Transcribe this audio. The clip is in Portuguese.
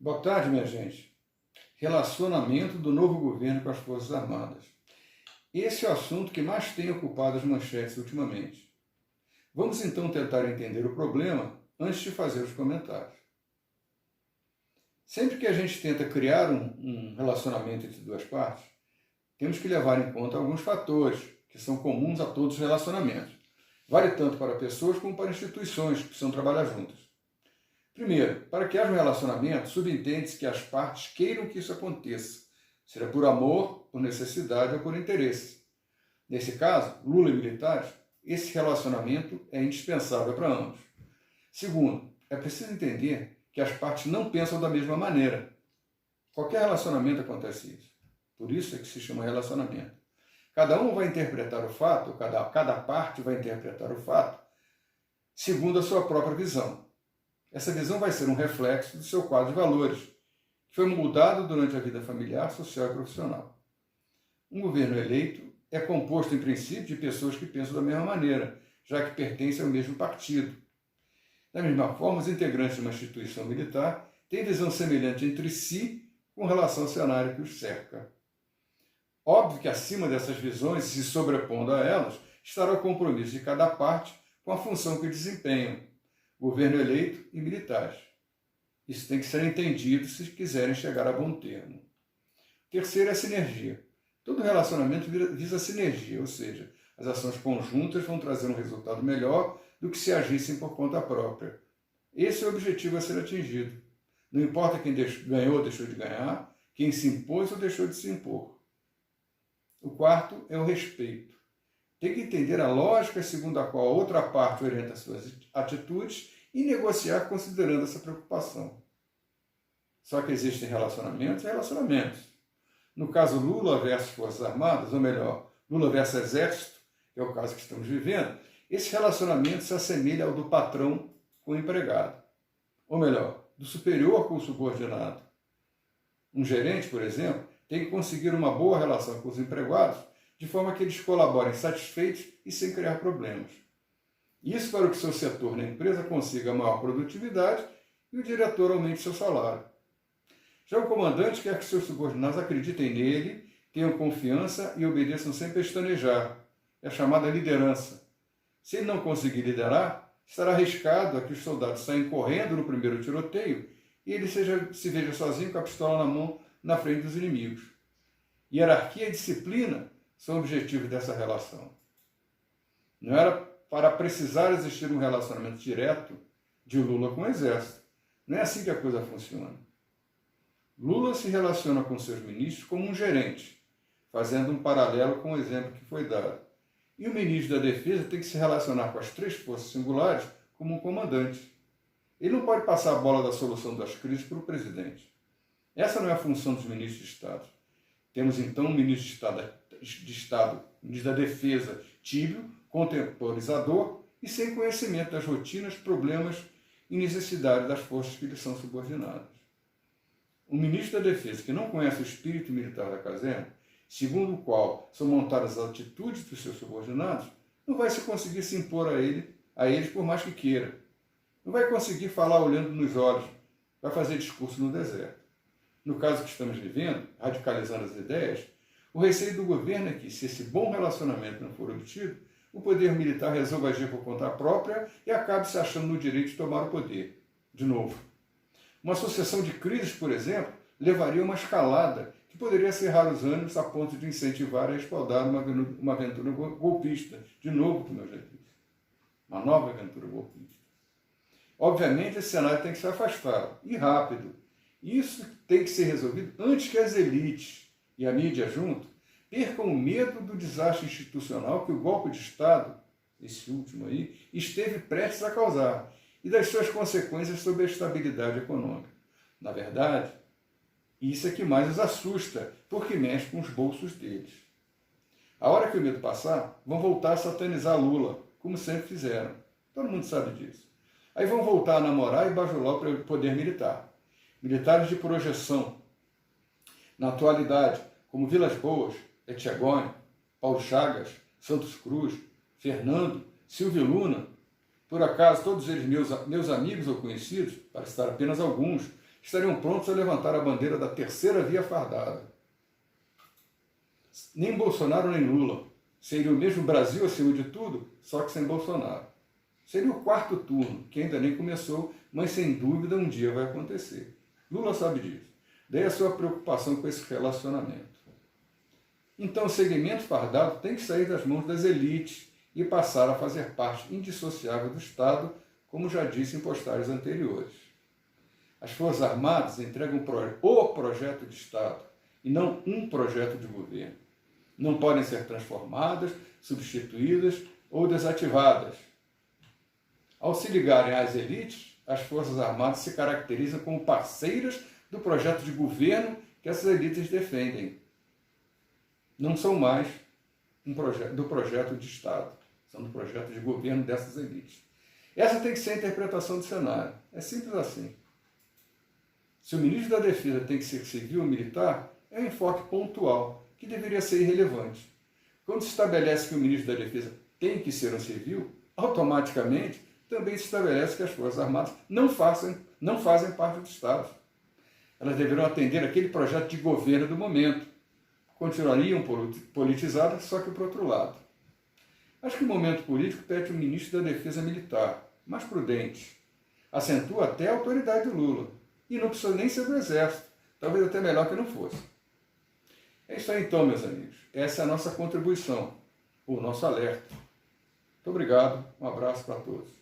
Boa tarde, minha gente. Relacionamento do novo governo com as Forças Armadas. Esse é o assunto que mais tem ocupado as manchetes ultimamente. Vamos então tentar entender o problema antes de fazer os comentários. Sempre que a gente tenta criar um relacionamento entre duas partes, temos que levar em conta alguns fatores que são comuns a todos os relacionamentos. Vale tanto para pessoas como para instituições que precisam trabalhar juntas. Primeiro, para que haja um relacionamento, subentende-se que as partes queiram que isso aconteça, seja por amor, por necessidade ou por interesse. Nesse caso, Lula e militares, esse relacionamento é indispensável para ambos. Segundo, é preciso entender que as partes não pensam da mesma maneira. Qualquer relacionamento acontece isso. Por isso é que se chama relacionamento. Cada um vai interpretar o fato, cada parte vai interpretar o fato segundo a sua própria visão. Essa visão vai ser um reflexo do seu quadro de valores, que foi moldado durante a vida familiar, social e profissional. Um governo eleito é composto, em princípio, de pessoas que pensam da mesma maneira, já que pertencem ao mesmo partido. Da mesma forma, os integrantes de uma instituição militar têm visão semelhante entre si com relação ao cenário que os cerca. Óbvio que acima dessas visões, se sobrepondo a elas, estará o compromisso de cada parte com a função que desempenham, governo eleito e militares. Isso tem que ser entendido se quiserem chegar a bom termo. Terceiro é a sinergia. Todo relacionamento visa sinergia, ou seja, as ações conjuntas vão trazer um resultado melhor do que se agissem por conta própria. Esse é o objetivo a ser atingido. Não importa quem ganhou ou deixou de ganhar, quem se impôs ou deixou de se impor. O quarto é o respeito. Tem que entender a lógica segundo a qual a outra parte orienta suas atitudes e negociar considerando essa preocupação. Só que existem relacionamentos e relacionamentos. No caso Lula versus Forças Armadas, ou melhor, Lula versus Exército, que é o caso que estamos vivendo, esse relacionamento se assemelha ao do patrão com o empregado. Ou melhor, do superior com o subordinado. Um gerente, por exemplo, tem que conseguir uma boa relação com os empregados de forma que eles colaborem satisfeitos e sem criar problemas. Isso para que seu setor na empresa consiga maior produtividade e o diretor aumente seu salário. Já o comandante quer que seus subordinados acreditem nele, tenham confiança e obedeçam sem pestanejar. É a chamada liderança. Se ele não conseguir liderar, estará arriscado a que os soldados saiam correndo no primeiro tiroteio e ele se veja sozinho com a pistola na mão na frente dos inimigos. Hierarquia e disciplina são objetivos dessa relação. Não era para precisar existir um relacionamento direto de Lula com o Exército. Não é assim que a coisa funciona. Lula se relaciona com seus ministros como um gerente, fazendo um paralelo com o exemplo que foi dado. E o ministro da Defesa tem que se relacionar com as três forças singulares como um comandante. Ele não pode passar a bola da solução das crises para o presidente. Essa não é a função dos ministros de Estado. Temos então um ministro de Estado, ministro da Defesa, tíbio, contemporizador e sem conhecimento das rotinas, problemas e necessidades das forças que lhe são subordinadas. Um ministro da Defesa que não conhece o espírito militar da caserna, segundo o qual são montadas as atitudes dos seus subordinados, não vai se conseguir se impor a eles por mais que queira. Não vai conseguir falar olhando nos olhos, vai fazer discurso no deserto. No caso que estamos vivendo, radicalizando as ideias, o receio do governo é que, se esse bom relacionamento não for obtido, o poder militar resolva agir por conta própria e acabe se achando no direito de tomar o poder. De novo. Uma sucessão de crises, por exemplo, levaria a uma escalada que poderia acirrar os ânimos a ponto de incentivar a respaldar uma aventura golpista. De novo, como eu já disse. Uma nova aventura golpista. Obviamente, esse cenário tem que ser afastado, e rápido. Isso tem que ser resolvido antes que as elites e a mídia junto percam o medo do desastre institucional que o golpe de Estado, esse último aí, esteve prestes a causar e das suas consequências sobre a estabilidade econômica. Na verdade, isso é que mais os assusta, porque mexe com os bolsos deles. A hora que o medo passar, vão voltar a satanizar Lula, como sempre fizeram. Todo mundo sabe disso. Aí vão voltar a namorar e bajular o poder militar. Militares de projeção, na atualidade, como Vilas Boas, Etchegónio, Paulo Chagas, Santos Cruz, Fernando, Silvio Luna, por acaso todos eles meus amigos ou conhecidos, para citar apenas alguns, estariam prontos a levantar a bandeira da terceira via fardada. Nem Bolsonaro nem Lula. Seria o mesmo Brasil acima de tudo, só que sem Bolsonaro. Seria o quarto turno, que ainda nem começou, mas sem dúvida um dia vai acontecer. Lula sabe disso. Daí a sua preocupação com esse relacionamento. Então o segmento fardado tem que sair das mãos das elites e passar a fazer parte indissociável do Estado, como já disse em postagens anteriores. As Forças Armadas entregam o projeto de Estado e não um projeto de governo. Não podem ser transformadas, substituídas ou desativadas. Ao se ligarem às elites, as Forças Armadas se caracterizam como parceiras do projeto de governo que essas elites defendem. Não são mais do projeto de Estado, são do projeto de governo dessas elites. Essa tem que ser a interpretação do cenário. É simples assim. Se o ministro da Defesa tem que ser civil ou militar, é um enfoque pontual, que deveria ser irrelevante. Quando se estabelece que o ministro da Defesa tem que ser um civil, automaticamente também se estabelece que as Forças Armadas não fazem parte do Estado. Elas deverão atender aquele projeto de governo do momento. Continuariam politizadas, só que para o outro lado. Acho que o momento político pede um ministro da Defesa militar, mais prudente. Acentua até a autoridade do Lula. E não precisa nem ser do Exército. Talvez até melhor que não fosse. É isso aí então, meus amigos. Essa é a nossa contribuição, o nosso alerta. Muito obrigado, um abraço para todos.